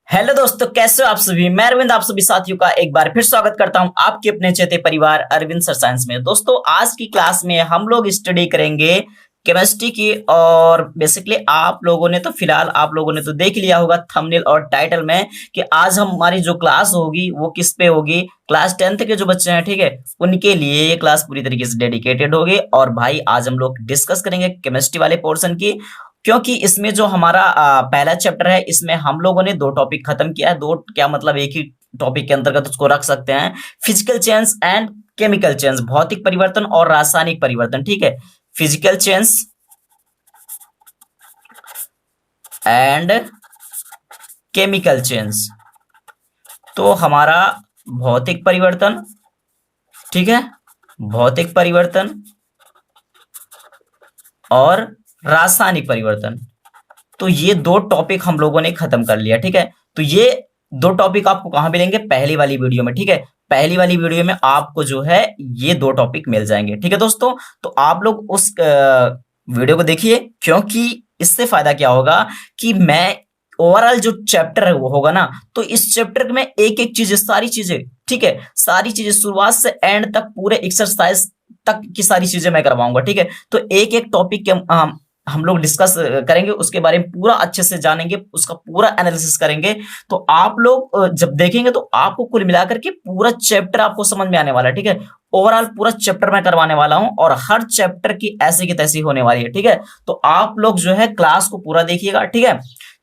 Hello दोस्तों, कैसे हो आप सभी। मैं अरविंद आप सभी साथियों का एक बार फिर स्वागत करता हूं आपके अपने चेते परिवार अरविंद सर साइंस में। दोस्तों, आज की क्लास में हम लोग स्टडी करेंगे केमिस्ट्री की। और बेसिकली आप लोगों ने तो फिलहाल आप लोगों ने तो देख लिया होगा थंबनेल और टाइटल में कि आज हमारी जो क्लास होगी वो किस पे होगी। क्लास 10th के जो बच्चे हैं, ठीक है, उनके लिए ये क्लास पूरी तरीके से डेडिकेटेड होगी। और भाई आज हम लोग डिस्कस करेंगे केमिस्ट्री वाले पोर्शन की, क्योंकि इसमें जो हमारा पहला चैप्टर है, इसमें हम लोगों ने दो टॉपिक खत्म किया है। दो क्या मतलब, एक ही टॉपिक के अंतर्गत उसको रख सकते हैं। Physical change and chemical change, भौतिक परिवर्तन और रासायनिक परिवर्तन, ठीक है। Physical change and chemical change, तो हमारा भौतिक परिवर्तन, ठीक है, भौतिक परिवर्तन और रासायनिक परिवर्तन, तो ये दो टॉपिक हम लोगों ने खत्म कर लिया, ठीक है। तो ये दो टॉपिक आपको कहां मिलेंगे, पहली वाली वीडियो में, ठीक है। पहली वाली वीडियो में आपको जो है ये दो टॉपिक मिल जाएंगे, ठीक है दोस्तों। तो आप लोग उस वीडियो को देखिए, क्योंकि इससे फायदा क्या होगा कि मैं ओवरऑल जो चैप्टर है वो होगा ना, तो इस चैप्टर में एक एक चीजें, सारी चीजें, ठीक है, सारी चीजें शुरुआत से एंड तक पूरे एक्सरसाइज तक की सारी चीजें मैं करवाऊंगा, ठीक है। तो एक एक टॉपिक के हम लोग डिस्कस करेंगे, उसके बारे में पूरा अच्छे से जानेंगे, उसका पूरा एनालिसिस करेंगे। तो आप लोग जब देखेंगे तो आपको कुल मिलाकर के पूरा चैप्टर आपको समझ में आने वाला है, ठीक है। ओवरऑल पूरा चैप्टर मैं करवाने वाला हूं और हर चैप्टर की ऐसी की तैसी होने वाली है, ठीक है। तो आप लोग जो है क्लास को पूरा देखिएगा, ठीक है।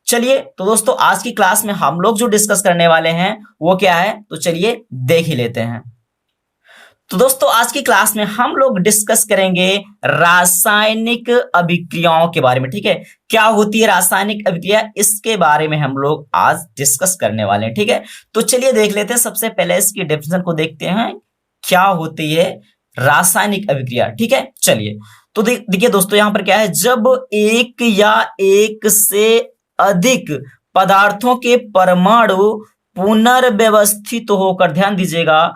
चलिए, तो दोस्तों आज की क्लास में हम लोग जो डिस्कस करने वाले हैं वो क्या है, तो चलिए देख ही लेते हैं। तो दोस्तों आज की क्लास में हम लोग डिस्कस करेंगे रासायनिक अभिक्रियाओं के बारे में, ठीक है। क्या होती है रासायनिक अभिक्रिया, इसके बारे में हम लोग आज डिस्कस करने वाले हैं, ठीक है। तो चलिए देख लेते हैं। सबसे पहले इसकी डेफिनेशन को देखते हैं, क्या होती है रासायनिक अभिक्रिया, ठीक है। चलिए, तो देखिए दोस्तों, यहां पर क्या है, जब एक या एक से अधिक पदार्थों के परमाणु पुनर्व्यवस्थित होकर, ध्यान दीजिएगा,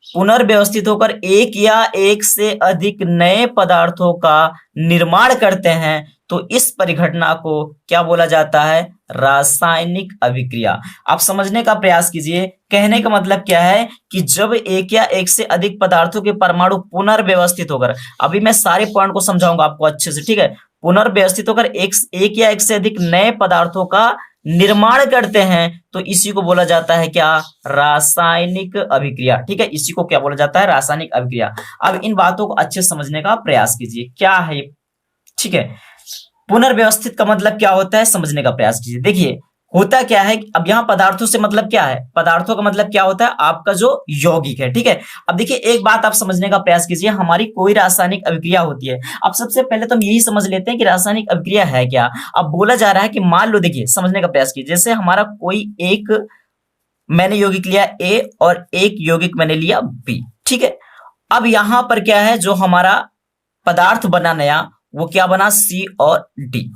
पुनर्व्यवस्थित होकर एक या एक से अधिक नए पदार्थों का निर्माण करते हैं, तो इस परिघटना को क्या बोला जाता है, रासायनिक अभिक्रिया। आप समझने का प्रयास कीजिए, कहने का मतलब क्या है कि जब एक या एक से अधिक पदार्थों के परमाणु पुनर्व्यवस्थित होकर, अभी मैं सारे पॉइंट को समझाऊंगा आपको अच्छे से, ठीक है। पुनर्व्यवस्थित होकर एक या एक से अधिक नए पदार्थों का निर्माण करते हैं, तो इसी को बोला जाता है क्या, रासायनिक अभिक्रिया, ठीक है। इसी को क्या बोला जाता है, रासायनिक अभिक्रिया। अब इन बातों को अच्छे से समझने का प्रयास कीजिए, क्या है, ठीक है। पुनर्व्यवस्थित का मतलब क्या होता है, समझने का प्रयास कीजिए। देखिए होता क्या है, अब यहां पदार्थों से मतलब क्या है, पदार्थों का मतलब क्या होता है, आपका जो यौगिक है, ठीक है। अब देखिए एक बात आप समझने का प्रयास कीजिए, हमारी कोई रासायनिक अभिक्रिया होती है। अब सबसे पहले तो हम यही समझ लेते हैं कि रासायनिक अभिक्रिया है क्या। अब बोला जा रहा है कि मान लो, देखिए समझने का प्रयास कीजिए, जैसे हमारा कोई एक, मैंने यौगिक लिया ए और एक यौगिक मैंने लिया बी, ठीक है। अब यहां पर क्या है, जो हमारा पदार्थ बना नया, वो क्या बना, सी और डी।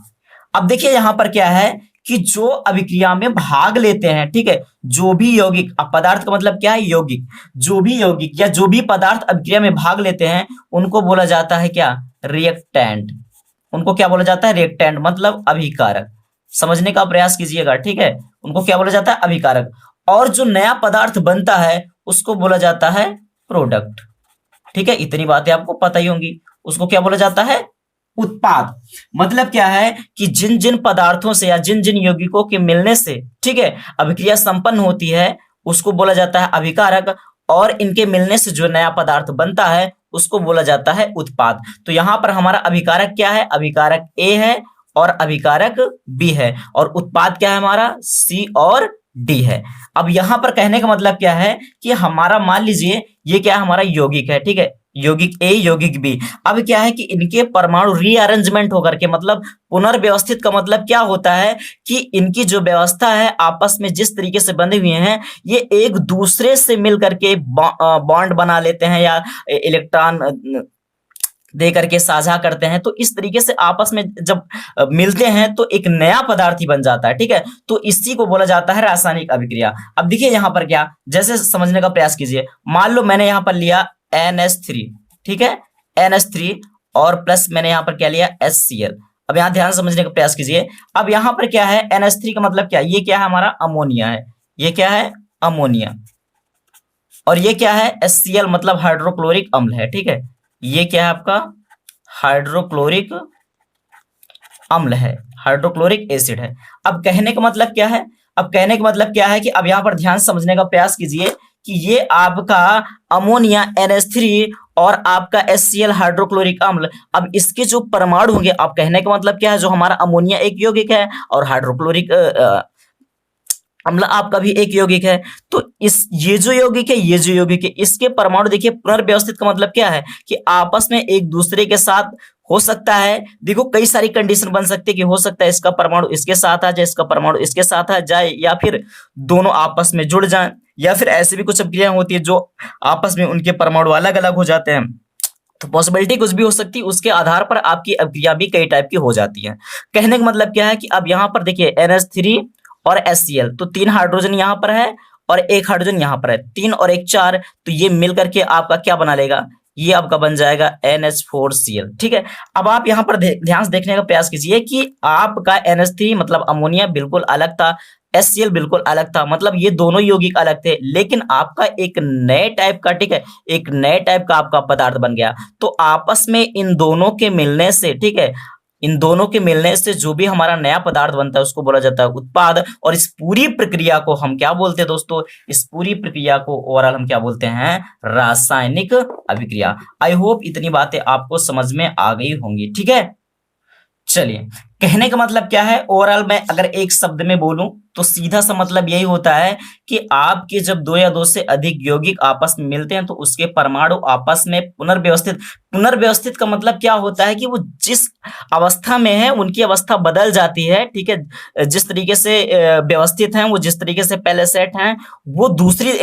अब देखिए यहां पर क्या है कि जो अभिक्रिया में भाग लेते हैं, ठीक है, जो भी यौगिक, अब पदार्थ का मतलब क्या है, यौगिक, जो भी यौगिक या जो भी पदार्थ अभिक्रिया में भाग लेते हैं, उनको बोला जाता है क्या, रिएक्टेंट। उनको क्या बोला जाता है, रिएक्टेंट, मतलब अभिकारक। समझने का प्रयास कीजिएगा, ठीक है। उनको क्या बोला जाता है, अभिकारक। और जो नया पदार्थ बनता है उसको बोला जाता है प्रोडक्ट, ठीक है। इतनी बातें आपको पता ही होंगी। उसको क्या बोला जाता है, उत्पाद। मतलब क्या है कि जिन जिन पदार्थों से या जिन जिन यौगिकों के मिलने से, ठीक है, अभिक्रिया संपन्न होती है, उसको बोला जाता है अभिकारक। और इनके मिलने से जो नया पदार्थ बनता है उसको बोला जाता है उत्पाद। तो यहां पर हमारा अभिकारक क्या है, अभिकारक ए है और अभिकारक बी है, और उत्पाद क्या है हमारा, सी और डी है। अब यहां पर कहने का मतलब क्या है कि हमारा, मान लीजिए ये क्या है, हमारा यौगिक है, ठीक है, यौगिक ए यौगिक बी। अब क्या है कि इनके परमाणु रीअरेंजमेंट होकर के, मतलब पुनर्व्यवस्थित का मतलब क्या होता है कि इनकी जो व्यवस्था है आपस में जिस तरीके से बंधे हुए हैं, ये एक दूसरे से मिल करके बॉन्ड बना लेते हैं या इलेक्ट्रॉन दे करके साझा करते हैं। तो इस तरीके से आपस में जब मिलते हैं तो एक नया पदार्थ ही बन जाता है, ठीक है। तो इसी को बोला जाता है रासायनिक अभिक्रिया। अब देखिए यहां पर क्या, जैसे समझने का प्रयास कीजिए, मान लो मैंने यहां पर लिया NH3, ठीक है, NH3 और प्लस मैंने यहां पर क्या लिया, HCl। अब यहाँ ध्यान समझने का प्रयास कीजिए। अब यहाँ पर क्या है, NH3 का मतलब क्या है, ये क्या है हमारा अमोनिया है, ये क्या है अमोनिया, और ये क्या है HCl मतलब हाइड्रोक्लोरिक अम्ल है, ठीक है, ये क्या है आपका हाइड्रोक्लोरिक अम्ल है, हाइड्रोक्लोरिक एसिड है। अब कहने का मतलब क्या है, अब कहने का मतलब क्या है कि अब यहाँ पर ध्यान समझने का प्रयास कीजिए कि ये आपका अमोनिया NH3 और आपका HCl हाइड्रोक्लोरिक अम्ल, अब इसके जो परमाणु होंगे, अब कहने का मतलब क्या है, जो हमारा अमोनिया एक यौगिक है और हाइड्रोक्लोरिक अम्ल आपका भी एक यौगिक है, तो इस ये जो यौगिक है, ये जो यौगिक है, इसके परमाणु देखिए पुनर्व्यवस्थित का मतलब क्या है कि आपस में एक दूसरे के साथ हो सकता है, देखो कई सारी कंडीशन बन सकती है कि हो सकता है इसका परमाणु इसके साथ आ जाए, इसका परमाणु इसके साथ आ जाए, या फिर दोनों आपस में जुड़ जाएं, या फिर ऐसी भी कुछ अभिक्रियाएं होती है जो आपस में उनके परमाणु अलग अलग हो जाते हैं। तो पॉसिबिलिटी कुछ भी हो सकती है, उसके आधार पर आपकी अभिक्रिया भी कई टाइप की हो जाती है। कहने का मतलब क्या है कि अब यहाँ पर देखिए NH3 और HCl, तो 3 हाइड्रोजन यहाँ पर है और 1 हाइड्रोजन यहाँ पर है, 3 और 1 4, तो ये मिल करके आपका क्या बना लेगा, ये आपका बन जाएगा NH4Cl, ठीक है। अब आप यहाँ पर ध्यान से देखने का प्रयास कीजिए कि आपका NH3 मतलब अमोनिया बिल्कुल अलग था, HCl बिल्कुल अलग था, मतलब ये दोनों यौगिक अलग थे, लेकिन आपका एक नए टाइप का, ठीक है, एक नए टाइप का आपका पदार्थ बन गया। तो आपस में इन दोनों के मिलने से, ठीक है, इन दोनों के मिलने से जो भी हमारा नया पदार्थ बनता है उसको बोला जाता है उत्पाद, और इस पूरी प्रक्रिया को हम क्या बोलते हैं दोस्तों, इस पूरी प्रक्रिया को ओवरऑल हम क्या बोलते हैं, रासायनिक अभिक्रिया। आई होप इतनी बातें आपको समझ में आ गई होंगी, ठीक है। चलिए, कहने का मतलब क्या है, ओवरऑल मैं अगर एक शब्द में बोलूं तो सीधा सा मतलब यही होता है कि आपके जब दो या दो से अधिक यौगिक आपस में मिलते हैं तो उसके परमाणु आपस में पुनर्व्यवस्थित, पुनर्व्यवस्थित का मतलब क्या होता है कि वो जिस अवस्था में है उनकी अवस्था बदल जाती है, ठीक है, जिस तरीके से व्यवस्थित हैं, वो जिस तरीके से पहले सेट हैं वो दूसरी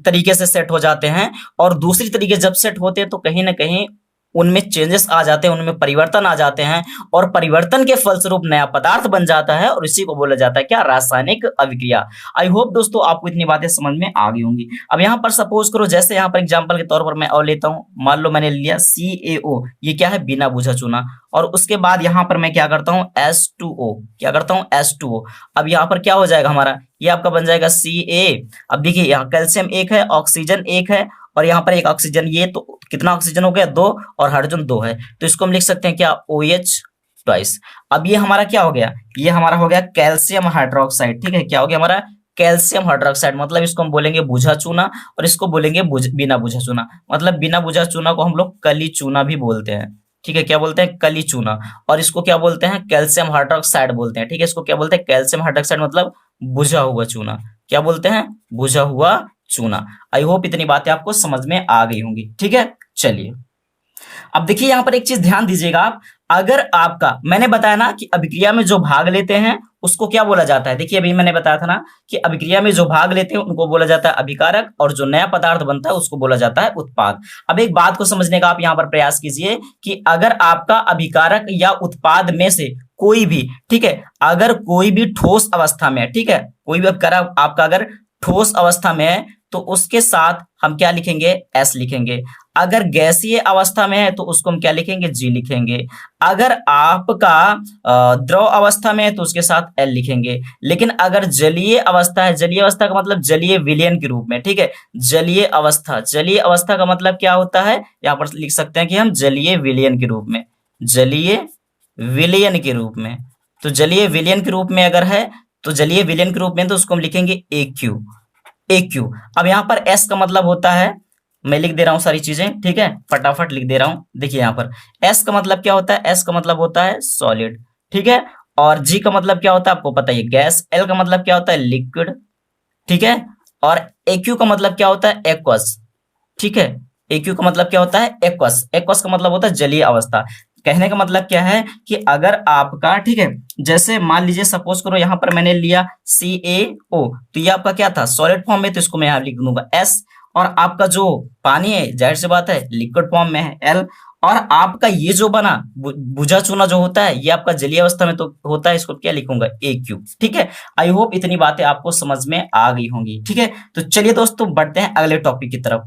तरीके से सेट हो जाते हैं, और दूसरी तरीके जब सेट होते हैं तो कहीं ना कहीं उनमें चेंजेस आ जाते हैं, उनमें परिवर्तन आ जाते हैं, और परिवर्तन के फलस्वरूप नया पदार्थ बन जाता है, और इसी को बोला जाता है क्या, रासायनिक अभिक्रिया। आई होप दोस्तों आपको इतनी बातें समझ में आ गई होंगी। अब यहाँ पर सपोज करो, जैसे यहाँ पर एग्जांपल के तौर पर मैं और लेता हूँ, मान लो मैंने लिया CaO, ये क्या है बिना बुझा चूना, और उसके बाद यहाँ पर मैं क्या करता हूँ H2O, क्या करता हूँ H2O। अब यहाँ पर क्या हो जाएगा हमारा, ये आपका बन जाएगा Ca। अब देखिए यहाँ कैल्शियम एक है, ऑक्सीजन एक है, और यहाँ पर एक ऑक्सीजन, ये तो कितना ऑक्सीजन हो गया, 2, और हाइड्रोजन 2 है, तो इसको हम लिख सकते हैं क्या, OH ट्वाइस। अब ये हमारा क्या हो गया, ये हमारा हो गया कैल्शियम हाइड्रोक्साइड, ठीक है, क्या हो गया हमारा कैल्शियम हाइड्रोक्साइड, मतलब इसको हम बोलेंगे बुझा चूना, और इसको बोलेंगे बिना बुझा चूना, मतलब बिना बुझा चूना को हम लोग कली चूना भी बोलते हैं, ठीक है, क्या बोलते हैं कली चूना, और इसको क्या बोलते हैं कैल्शियम हाइड्रोक्साइड बोलते हैं, ठीक है, इसको क्या बोलते हैं कैल्शियम हाइड्रोक्साइड, मतलब बुझा हुआ चूना, क्या बोलते हैं बुझा हुआ चूना। आई होप इतनी बातें आपको समझ में आ गई होंगी, ठीक है। चलिए, अब देखिए यहाँ पर एक चीज ध्यान दीजिएगा आप, अगर आपका, मैंने बताया ना कि अभिक्रिया में जो भाग लेते हैं उसको क्या बोला जाता है, देखिए अभी मैंने बताया था ना कि अभिक्रिया में जो भाग लेते हैं उनको बोला जाता है अभिकारक, और जो नया पदार्थ बनता है उसको बोला जाता है उत्पाद। अब एक बात को समझने का आप यहाँ पर प्रयास कीजिए कि अगर आपका अभिकारक या उत्पाद में से कोई भी, ठीक है, अगर कोई भी ठोस अवस्था में है, ठीक है, कोई भी अभिकारक आपका अगर ठोस अवस्था में है तो उसके साथ हम क्या लिखेंगे, S लिखेंगे। अगर गैसीय अवस्था में है तो उसको हम क्या लिखेंगे, G लिखेंगे। अगर आपका द्रव अवस्था में है तो उसके साथ L लिखेंगे। लेकिन अगर जलीय अवस्था है, जलीय अवस्था का मतलब जलीय विलयन के रूप में, ठीक है, जलीय अवस्था, जलीय अवस्था का मतलब क्या होता है, यहाँ पर लिख सकते हैं कि हम जलीय विलयन के रूप में, जलीय विलयन के रूप में, तो जलीय विलयन के रूप में अगर है तो जलीय विलयन के रूप में तो उसको हम लिखेंगे AQ, AQ। अब यहाँ पर S का मतलब होता है, मैं लिख दे रहा हूं सारी चीजें, ठीक है, फटाफट लिख दे रहा हूं। देखिए यहाँ पर S का मतलब क्या होता है, S का मतलब होता है सॉलिड, ठीक है, और G का मतलब क्या होता है आपको पता है गैस, L का मतलब क्या होता है लिक्विड, ठीक है, और AQ का मतलब क्या होता है एक्वस, ठीक है, AQ का मतलब क्या होता है एक्वस, एक्वस का मतलब होता है जलीय अवस्था। कहने का मतलब क्या है कि अगर आपका, ठीक है, जैसे मान लीजिए सपोज करो यहाँ पर मैंने लिया CaO, तो ये आपका क्या था सॉलिड फॉर्म में, तो इसको मैं यहाँ लिख दूंगा S, और आपका जो पानी है जाहिर सी बात है लिक्विड फॉर्म में है L, और आपका ये जो बना बुझा चूना जो होता है ये आपका जलीय अवस्था में तो होता है, इसको क्या लिखूंगा AQ, ठीक है। आई होप इतनी बातें आपको समझ में आ गई होंगी, ठीक है। तो चलिए दोस्तों बढ़ते हैं अगले टॉपिक की तरफ।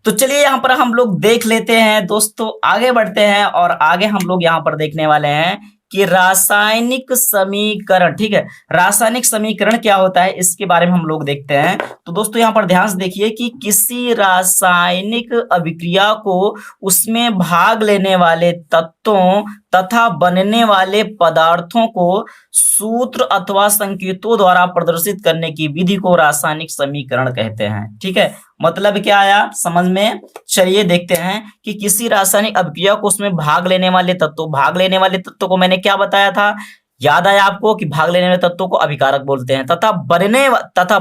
तो चलिए यहाँ पर हम लोग देख लेते हैं दोस्तों, आगे बढ़ते हैं, और आगे हम लोग यहाँ पर देखने वाले हैं कि रासायनिक समीकरण, ठीक है, रासायनिक समीकरण क्या होता है इसके बारे में हम लोग देखते हैं। तो दोस्तों यहाँ पर ध्यान से देखिए कि किसी रासायनिक अभिक्रिया को उसमें भाग लेने वाले तत्वों तथा बनने वाले पदार्थों को सूत्र अथवा संकेतों द्वारा प्रदर्शित करने की विधि को रासायनिक समीकरण कहते हैं। ठीक है, मतलब क्या आया समझ में? चलिए देखते हैं कि किसी रासायनिक अभिक्रिया को उसमें भाग लेने वाले तत्वों को मैंने क्या बताया था, याद आया आपको कि भाग लेने वाले तत्वों को अभिकारक बोलते हैं, तथा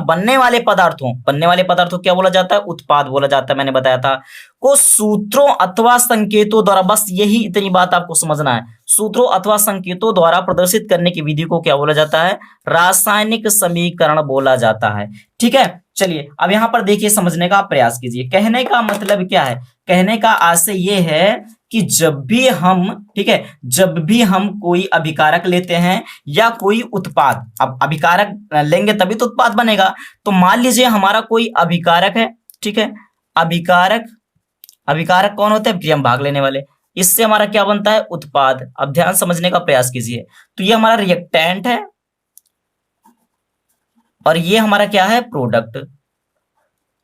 बनने वाले पदार्थों क्या बोला जाता है, उत्पाद बोला जाता है, मैंने बताया था, को सूत्रों अथवा संकेतों द्वारा, बस यही इतनी बात आपको समझना है, सूत्रों अथवा संकेतों द्वारा प्रदर्शित करने की विधि को क्या बोला जाता है, रासायनिक समीकरण बोला जाता है। ठीक है, चलिए अब यहां पर देखिए, समझने का प्रयास कीजिए। कहने का मतलब क्या है, कहने का आशय ये है कि जब भी हम कोई अभिकारक लेते हैं या कोई उत्पाद, अब अभिकारक लेंगे तभी तो उत्पाद बनेगा। तो मान लीजिए हमारा कोई अभिकारक है, ठीक है, अभिकारक कौन होते हैं, अभिक्रिया में भाग लेने वाले, इससे हमारा क्या बनता है, उत्पाद। अब ध्यान समझने का प्रयास कीजिए, तो ये हमारा रिएक्टेंट है और ये हमारा क्या है, प्रोडक्ट।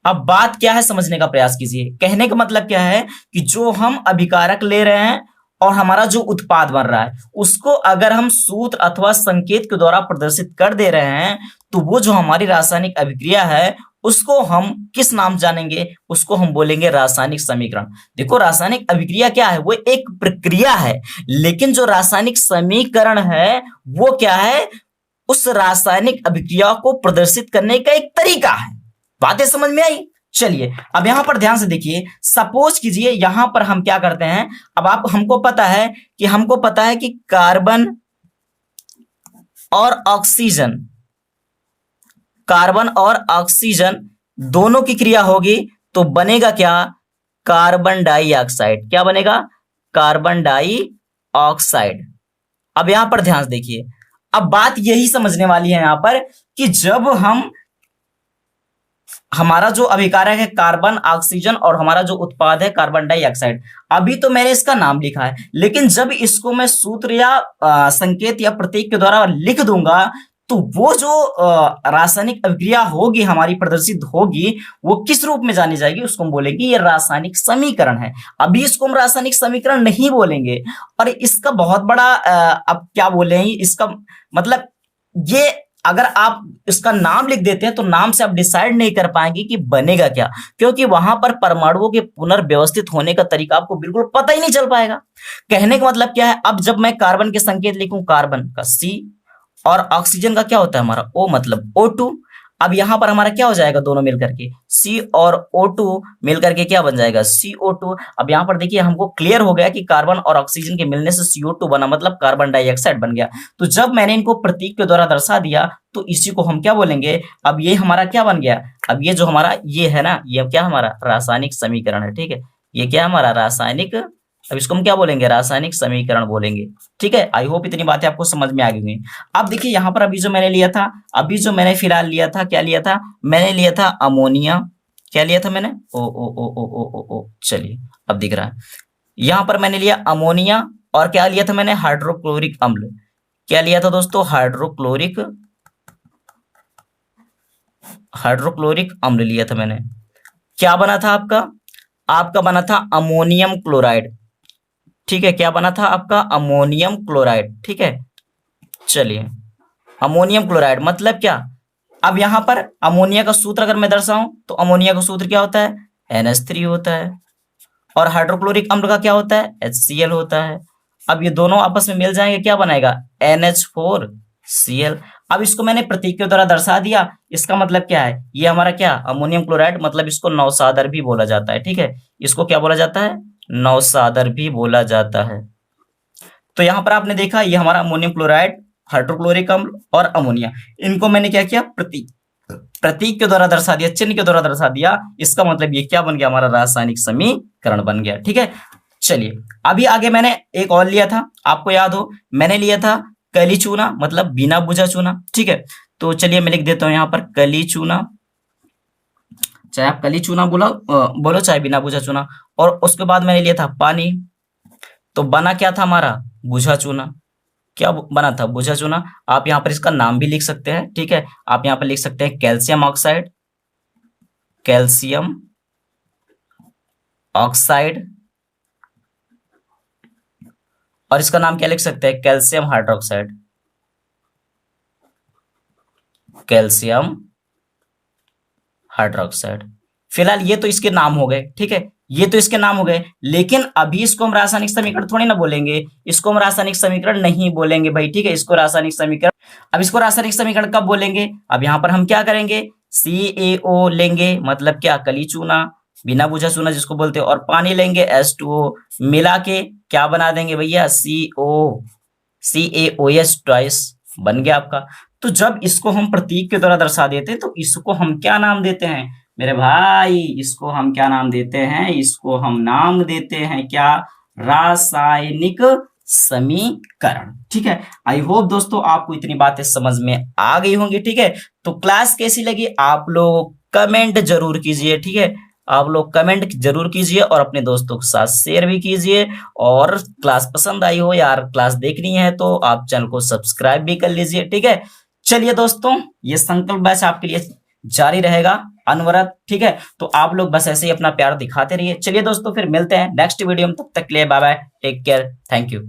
अब बात क्या है समझने का प्रयास कीजिए। कहने का मतलब क्या है कि जो हम अभिकारक ले रहे हैं और हमारा जो उत्पाद बन रहा है उसको अगर हम सूत्र अथवा संकेत के द्वारा प्रदर्शित कर दे रहे हैं तो वो जो हमारी रासायनिक अभिक्रिया है उसको हम किस नाम जानेंगे, उसको हम बोलेंगे रासायनिक समीकरण। देखो रासायनिक अभिक्रिया क्या है, वो एक प्रक्रिया है, लेकिन जो रासायनिक समीकरण है वो क्या है, उस रासायनिक अभिक्रिया को प्रदर्शित करने का एक तरीका है। बातें समझ में आई? चलिए अब यहां पर ध्यान से देखिए, सपोज कीजिए यहां पर हम क्या करते हैं, अब हमको पता है कि कार्बन और ऑक्सीजन दोनों की क्रिया होगी तो बनेगा क्या, कार्बन डाइऑक्साइड। क्या बनेगा, कार्बन डाइऑक्साइड। अब यहां पर ध्यान से देखिए, अब बात यही समझने वाली है यहां पर कि जब हमारा जो अभिकारक है कार्बन, ऑक्सीजन और हमारा जो उत्पाद है कार्बन डाइऑक्साइड, अभी तो मैंने इसका नाम लिखा है, लेकिन जब इसको मैं सूत्र या संकेत या प्रतीक के द्वारा लिख दूंगा तो वो जो रासायनिक अभिक्रिया होगी हमारी प्रदर्शित होगी वो किस रूप में जानी जाएगी, उसको हम बोलेंगे ये रासायनिक समीकरण है। अभी इसको हम रासायनिक समीकरण नहीं बोलेंगे और इसका बहुत बड़ा अब क्या बोले, इसका मतलब ये अगर आप इसका नाम लिख देते हैं तो नाम से आप डिसाइड नहीं कर पाएंगे कि बनेगा क्या, क्योंकि वहां पर परमाणुओं के पुनर्व्यवस्थित होने का तरीका आपको बिल्कुल पता ही नहीं चल पाएगा। कहने का मतलब क्या है, अब जब मैं कार्बन के संकेत लिखूं, कार्बन का C और ऑक्सीजन का क्या होता है हमारा O, मतलब O2। अब यहां पर हमारा क्या हो जाएगा, दोनों मिलकर के C और O2 मिलकर के क्या बन जाएगा, CO2। अब यहां पर देखिए हमको क्लियर हो गया कि कार्बन और ऑक्सीजन के मिलने से CO2 बना, मतलब कार्बन डाइऑक्साइड बन गया। तो जब मैंने इनको प्रतीक के द्वारा दर्शा दिया तो इसी को हम क्या बोलेंगे, अब ये हमारा क्या बन गया, अब ये जो हमारा ये है ना, ये क्या हमारा रासायनिक समीकरण है। ठीक है, ये क्या हमारा रासायनिक, अब इसको हम क्या बोलेंगे, रासायनिक समीकरण बोलेंगे। ठीक है, आई होप इतनी बातें आपको समझ में आ गई होंगी। अब देखिए यहाँ पर अभी जो मैंने फिलहाल लिया था, क्या लिया था, मैंने लिया था अमोनिया। क्या लिया था मैंने, ओ, चलिए अब दिख रहा है। यहां पर मैंने लिया अमोनिया और क्या लिया था मैंने, हाइड्रोक्लोरिक अम्ल। क्या लिया था दोस्तों, हाइड्रोक्लोरिक अम्ल लिया था मैंने। क्या बना था आपका बना था अमोनियम क्लोराइड। ठीक है, क्या बना था आपका, अमोनियम क्लोराइड। ठीक है, चलिए अमोनियम क्लोराइड मतलब क्या, अब यहां पर अमोनिया का सूत्र अगर मैं दर्शाऊं तो अमोनिया का सूत्र क्या होता है, NH3 होता है, और हाइड्रोक्लोरिक अम्ल का क्या होता है, HCl होता है। अब ये दोनों आपस में मिल जाएंगे, क्या बनाएगा, NH4Cl। अब इसको मैंने प्रतीक के द्वारा दर्शा दिया, इसका मतलब क्या है, ये हमारा क्या, अमोनियम क्लोराइड, मतलब इसको नौसादर भी बोला जाता है। ठीक है, इसको क्या बोला जाता है, नौसादर भी बोला जाता है। तो यहां पर आपने देखा ये हमारा अमोनियम क्लोराइड, हाइड्रोक्लोरिक अम्ल और अमोनिया, इनको मैंने क्या किया, प्रतीक के द्वारा दर्शा दिया, चिन्ह के द्वारा दर्शा दिया। इसका मतलब ये क्या बन गया, हमारा रासायनिक समीकरण बन गया। ठीक है, चलिए अभी आगे मैंने एक और लिया था, आपको याद हो, मैंने लिया था कली चूना, मतलब बिना बुझा चूना। ठीक है, तो चलिए मैं लिख देता हूं यहां पर कली चूना, चाहे आप कली चूना बोलो चाहे बिना बुझा चूना। और उसके बाद मैंने लिया था पानी, तो बना क्या था हमारा, बुझा चूना। क्या बना था, बुझा चुना। आप यहाँ पर इसका नाम भी लिख सकते हैं, ठीक है। आप यहाँ पर लिख सकते हैं कैल्शियम ऑक्साइड, कैल्शियम ऑक्साइड, और इसका नाम क्या लिख सकते हैं, कैल्शियम हाइड्रोक्साइड, कैल्शियम हाइड्रोक्साइड। फिलहाल ये तो इसके नाम हो गए, ठीक है, ये तो इसके नाम हो गए। लेकिन अभी इसको हम रासायनिक समीकरण थोड़ी ना बोलेंगे, इसको हम रासायनिक समीकरण नहीं बोलेंगे भाई, ठीक है। इसको रासायनिक समीकरण, अब इसको रासायनिक समीकरण कब बोलेंगे, अब यहां पर हम क्या करेंगे, CaO लेंगे, मतलब क्या, कली चूना, बिना बुझा चूना जिसको बोलते हैं, और पानी लेंगे H2O, मिला के क्या बना देंगे भैया, CaOS ट्वाइस, बन गया आपका। तो जब इसको हम प्रतीक के द्वारा दर्शा देते हैं तो इसको हम क्या नाम देते हैं मेरे भाई, इसको हम क्या नाम देते हैं, इसको हम नाम देते हैं क्या, रासायनिक समीकरण, ठीक है। आई होप दोस्तों आपको इतनी बातें समझ में आ गई होंगी, ठीक है। तो क्लास कैसी लगी आप लोग कमेंट जरूर कीजिए, ठीक है। आप लोग कमेंट जरूर कीजिए और अपने दोस्तों के साथ शेयर भी कीजिए। और क्लास पसंद आई हो यार, क्लास देखनी है तो आप चैनल को सब्सक्राइब भी कर लीजिए, ठीक है। चलिए दोस्तों, ये संकल्प बैच आपके लिए जारी रहेगा अनवरत, ठीक है। तो आप लोग बस ऐसे ही अपना प्यार दिखाते रहिए। चलिए दोस्तों, फिर मिलते हैं नेक्स्ट वीडियो में, तब तक के लिए bye bye, take care, thank you.